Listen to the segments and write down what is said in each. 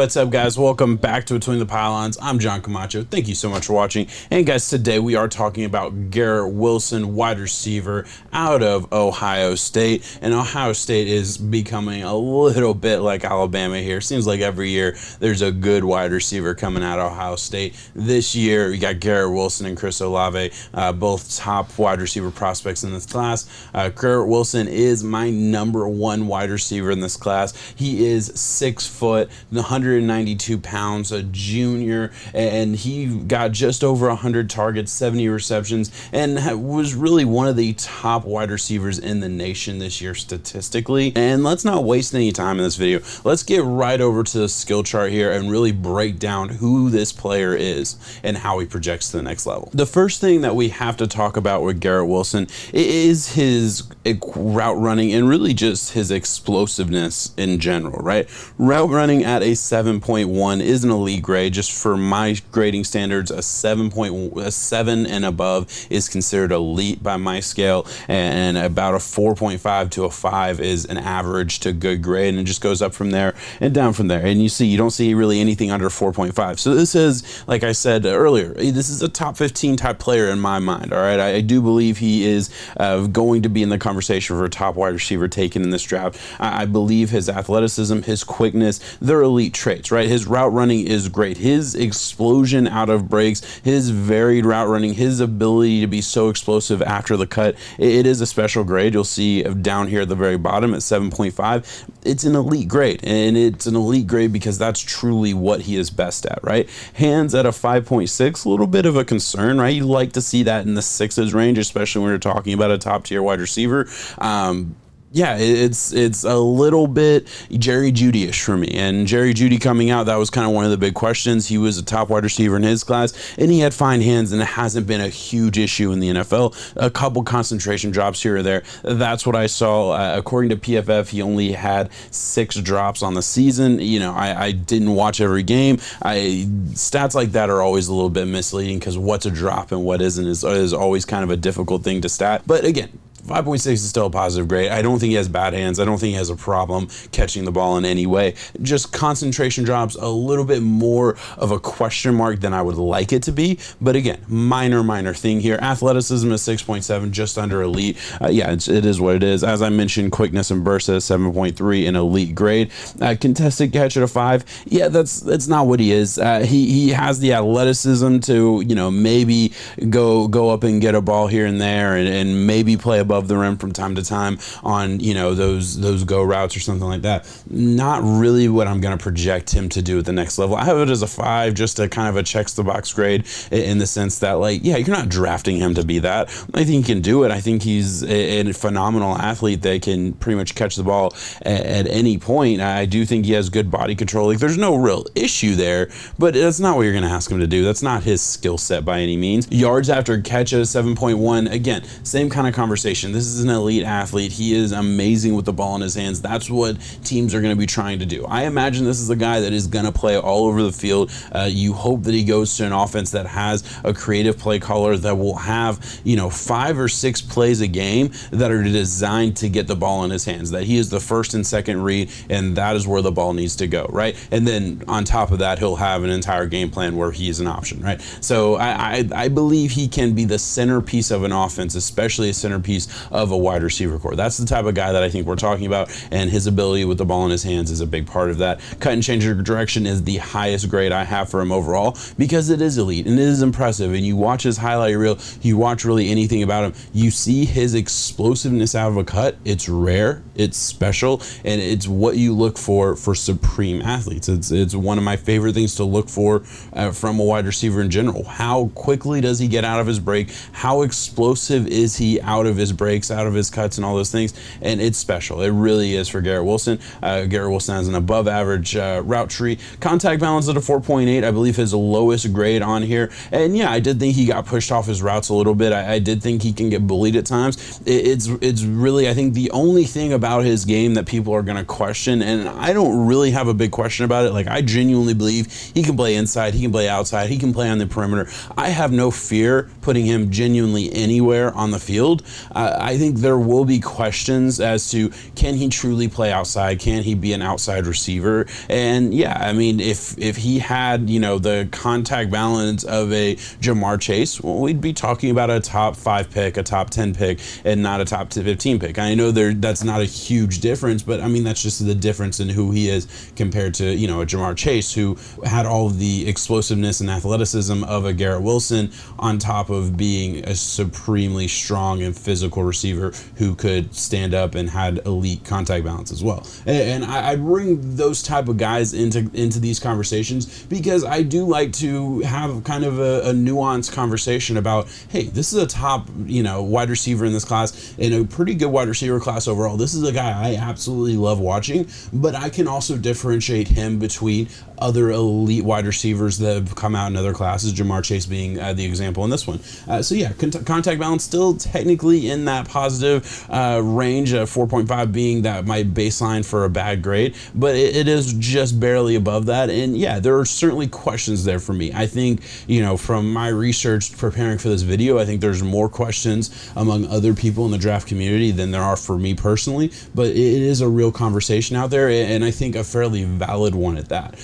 what's up, guys? Welcome back to Between the Pylons. I'm John Camacho. Thank you so much for watching. And guys, today we are talking about Garrett Wilson, wide receiver out of Ohio State. And Ohio State is becoming a little bit like Alabama here. Seems like every year there's a good wide receiver coming out of Ohio State. This year we got Garrett Wilson and Chris Olave, both top wide receiver prospects in this class. Garrett Wilson is my #1 wide receiver in this class. He is 6 foot, 192 pounds, a junior, and he got just over 100 targets, 70 receptions, and was really one of the top wide receivers in the nation this year statistically. And let's not waste any time in this video. Let's get right over to the skill chart here and really break down who this player is and how he projects to the next level. The first thing that we have to talk about with Garrett Wilson is his route running and really just his explosiveness in general, right? Route running at a 7.1 is an elite grade. Just for my grading standards, a 7 and above is considered elite by my scale, and about a 4.5 to a 5 is an average to good grade, and it just goes up from there and down from there. And you don't see really anything under 4.5. So this is, like I said earlier, this is a top 15 type player in my mind. All right, I do believe he is going to be in the conversation for a top wide receiver taken in this draft. I believe his athleticism, his quickness, they're elite traits, right? His route running is great. His explosion out of breaks, his varied route running, his ability to be so explosive after the cut, it is a special grade. You'll see down here at the very bottom at 7.5. It's an elite grade, and it's an elite grade because that's truly what he is best at, right? Hands at a 5.6, a little bit of a concern, right? You like to see that in the 6s range, especially when you're talking about a top tier wide receiver. Yeah, it's a little bit Jerry Jeudy-ish for me. And Jerry Jeudy coming out, that was kind of one of the big questions. He was a top wide receiver in his class, and he had fine hands, and it hasn't been a huge issue in the NFL. A couple concentration drops here or there. That's what I saw. According to PFF, he only had 6 drops on the season. You know, I didn't watch every game. Stats like that are always a little bit misleading because what's a drop and what isn't is always kind of a difficult thing to stat. But again, 5.6 is still a positive grade. I don't think he has bad hands. I don't think he has a problem catching the ball in any way. Just concentration drops, a little bit more of a question mark than I would like it to be. But again, minor thing here. Athleticism is 6.7, just under elite. Yeah, it is what it is. As I mentioned, quickness and burst at 7.3, an elite grade. Contested catch at a 5. Yeah, that's not what he is. He has the athleticism to, maybe go up and get a ball here and there and maybe play above the rim from time to time on those go routes or something like that. Not really what I'm going to project him to do at the next level. I have it as a 5, just a kind of a checks the box grade in the sense that, like, yeah, you're not drafting him to be that. I think he can do it. I think he's a phenomenal athlete that can pretty much catch the ball at any point. I do think he has good body control. Like, there's no real issue there, but that's not what you're going to ask him to do. That's not his skill set by any means. Yards after catch at a 7.1. Again, same kind of conversation. This is an elite athlete. He is amazing with the ball in his hands. That's what teams are going to be trying to do. I imagine this is a guy that is going to play all over the field. You hope that he goes to an offense that has a creative play caller that will have, 5 or 6 plays a game that are designed to get the ball in his hands, that he is the first and second read, and that is where the ball needs to go, right? And then on top of that, he'll have an entire game plan where he is an option, right? So I believe he can be the centerpiece of an offense, especially a centerpiece of a wide receiver core. That's the type of guy that I think we're talking about, and his ability with the ball in his hands is a big part of that. Cut and change of direction is the highest grade I have for him overall because it is elite and it is impressive. And you watch his highlight reel, you watch really anything about him, you see his explosiveness out of a cut. It's rare, it's special, and it's what you look for supreme athletes. It's one of my favorite things to look for from a wide receiver in general. How quickly does he get out of his break? How explosive is he out of his breaks, out of his cuts, and all those things? And it's special. It really is for Garrett Wilson. Garrett Wilson has an above average route tree. Contact balance at a 4.8, I believe his lowest grade on here. And yeah, I did think he got pushed off his routes a little bit. I did think he can get bullied at times. It's really, I think, the only thing about his game that people are going to question, and I don't really have a big question about it. Like, I genuinely believe he can play inside, he can play outside, he can play on the perimeter. I have no fear putting him genuinely anywhere on the field. I think there will be questions as to, can he truly play outside? Can he be an outside receiver? And yeah, I mean, if he had, the contact balance of a Jamar Chase, well, we'd be talking about a top 5 pick, a top 10 pick, and not a top 15 pick. I know that's not a huge difference, but I mean, that's just the difference in who he is compared to, a Jamar Chase, who had all of the explosiveness and athleticism of a Garrett Wilson on top of being a supremely strong and physical receiver who could stand up and had elite contact balance as well. And I bring those type of guys into these conversations because I do like to have kind of a nuanced conversation about, hey, this is a top, wide receiver in this class and a pretty good wide receiver class overall. This is a guy I absolutely love watching, but I can also differentiate him between other elite wide receivers that have come out in other classes, Jamar Chase being the example in this one. So yeah, contact balance still technically in that positive range, 4.5 being that my baseline for a bad grade, but it is just barely above that. And yeah, there are certainly questions there for me. I think, from my research preparing for this video, I think there's more questions among other people in the draft community than there are for me personally, but it is a real conversation out there, and I think a fairly valid one at that.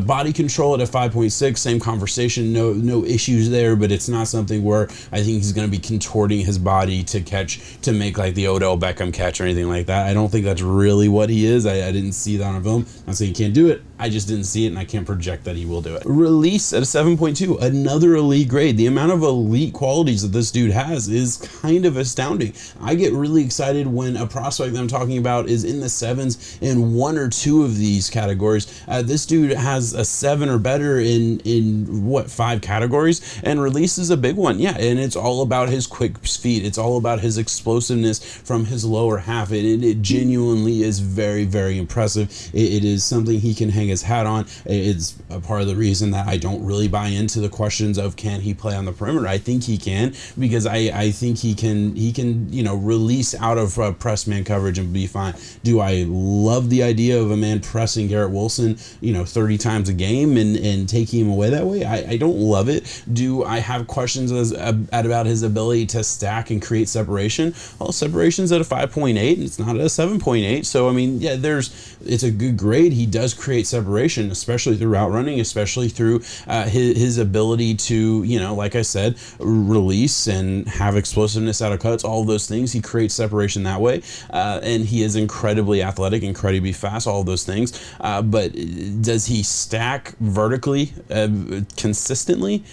Body control at a 5.6, same conversation, no issues there, but it's not something where I think he's going to be contorting his body to make like the Odell Beckham catch or anything like that. I don't think that's really what he is. I didn't see that on film. I'm not saying he can't do it. I just didn't see it, and I can't project that he will do it. Release at a 7.2, another elite grade. The amount of elite qualities that this dude has is kind of astounding. I get really excited when a prospect that I'm talking about is in the 7s in 1 or 2 of these categories. This dude has a 7 or better in 5 categories, and release is a big one. Yeah, and it's all about his quick feet. It's all about his explosiveness from his lower half. It genuinely is very, very impressive. It is something he can hang his hat on. It's a part of the reason that I don't really buy into the questions of can he play on the perimeter. I think he can, because I think he can release out of press man coverage and be fine. Do I love the idea of a man pressing Garrett Wilson 30 times a game and taking him away that way? I don't love it. Do I have questions about his ability to stack and create separation? Well, separation's at a 5.8 and it's not at a 7.8. So I mean, yeah, it's a good grade. He does create separation, especially through route running, especially through his ability to, like I said, release and have explosiveness out of cuts, all of those things. He creates separation that way. And he is incredibly athletic, incredibly fast, all of those things. But does he stack vertically consistently?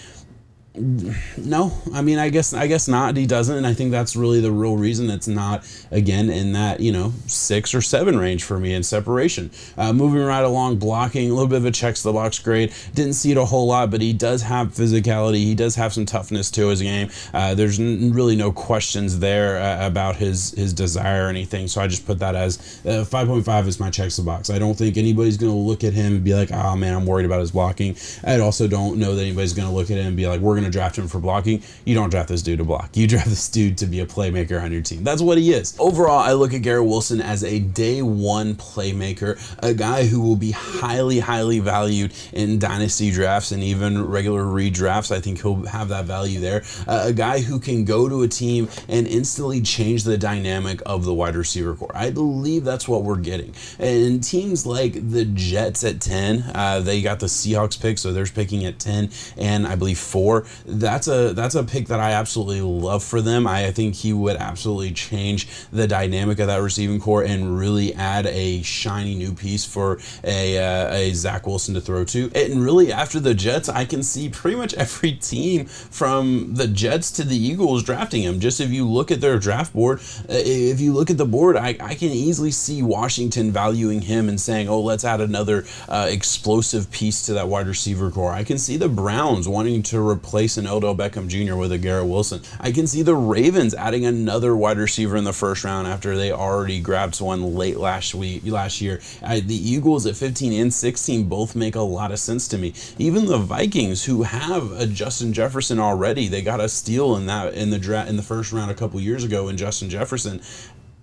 No, I mean, I guess not. He doesn't, and I think that's really the real reason it's not, again, in that 6 or 7 range for me in separation. Moving right along, blocking, a little bit of a checks the box grade. Didn't see it a whole lot, but he does have physicality. He does have some toughness to his game. There's really no questions there about his desire or anything. So I just put that as 5.5 is my checks the box. I don't think anybody's going to look at him and be like, oh man, I'm worried about his blocking. I also don't know that anybody's going to look at him and be like, we're going to draft him for blocking. You don't draft this dude to block. You draft this dude to be a playmaker on your team. That's what he is. Overall, I look at Garrett Wilson as a day one playmaker, a guy who will be highly, highly valued in dynasty drafts and even regular redrafts. I think he'll have that value there. A guy who can go to a team and instantly change the dynamic of the wide receiver core. I believe that's what we're getting. And teams like the Jets at 10, they got the Seahawks pick, so they're picking at 10 and I believe 4. That's a pick that I absolutely love for them. I think he would absolutely change the dynamic of that receiving core and really add a shiny new piece for a Zach Wilson to throw to. And really, after the Jets, I can see pretty much every team from the Jets to the Eagles drafting him. Just if you look at their draft board, if you look at the board, I can easily see Washington valuing him and saying, oh, let's add another explosive piece to that wide receiver core. I can see the Browns wanting to replace an Odell Beckham Jr. with a Garrett Wilson. I can see the Ravens adding another wide receiver in the first round after they already grabbed one late last year. The Eagles at 15 and 16 both make a lot of sense to me. Even the Vikings, who have a Justin Jefferson already, they got a steal in the first round a couple years ago in Justin Jefferson.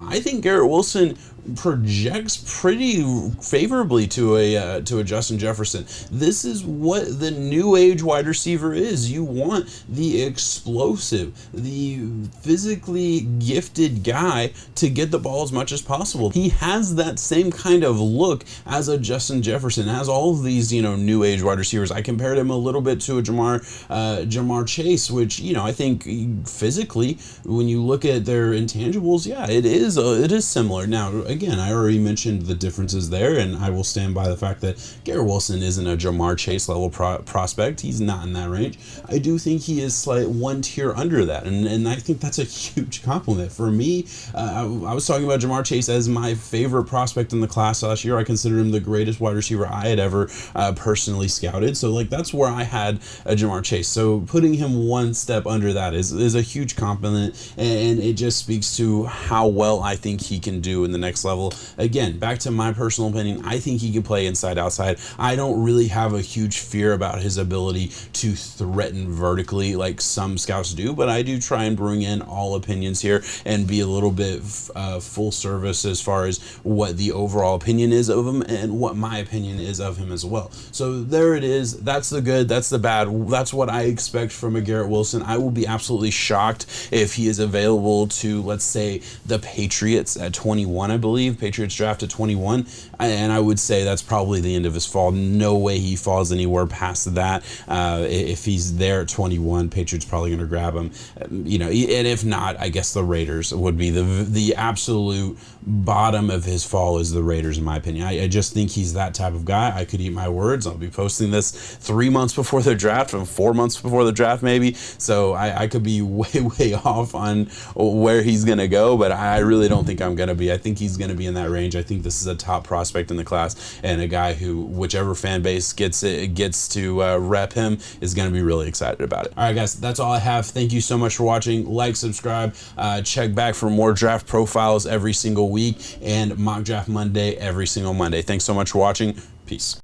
I think Garrett Wilson projects pretty favorably to a Justin Jefferson. This is what the new age wide receiver is. You want the explosive, the physically gifted guy to get the ball as much as possible. He has that same kind of look as a Justin Jefferson, as all of these, new age wide receivers. I compared him a little bit to a Jamar Chase, which, I think physically, when you look at their intangibles, yeah, it is similar. Now, again, I already mentioned the differences there, and I will stand by the fact that Garrett Wilson isn't a Jamar Chase level prospect. He's not in that range. I do think he is one tier under that, and I think that's a huge compliment. For me, I was talking about Jamar Chase as my favorite prospect in the class last year. I consider him the greatest wide receiver I had ever personally scouted. So that's where I had a Jamar Chase. So putting him one step under that is a huge compliment, and it just speaks to how well I think he can do in the next level. Again, back to my personal opinion, I think he can play inside outside. I don't really have a huge fear about his ability to threaten vertically like some scouts do, but I do try and bring in all opinions here and be a little bit full service as far as what the overall opinion is of him and what my opinion is of him as well. So there it is. That's the good, that's the bad. That's what I expect from a Garrett Wilson. I will be absolutely shocked if he is available to, let's say, the Patriots at 21, I believe. Patriots draft at 21, and I would say that's probably the end of his fall. No way he falls anywhere past that. If he's there at 21, Patriots probably going to grab him. And if not, I guess the Raiders would be the absolute bottom of his fall is the Raiders, in my opinion. I just think he's that type of guy. I could eat my words. I'll be posting this 3 months before the draft, and 4 months before the draft maybe. So I could be way off on where he's going to go, but I really don't think I'm going to be. I think he's going to be in that range. I think this is a top prospect in the class, and a guy who, whichever fan base gets to rep him, is going to be really excited about it. All right, guys, that's all I have. Thank you so much for watching. Like, subscribe, check back for more draft profiles every single week, and mock draft Monday every single Monday. Thanks so much for watching. Peace.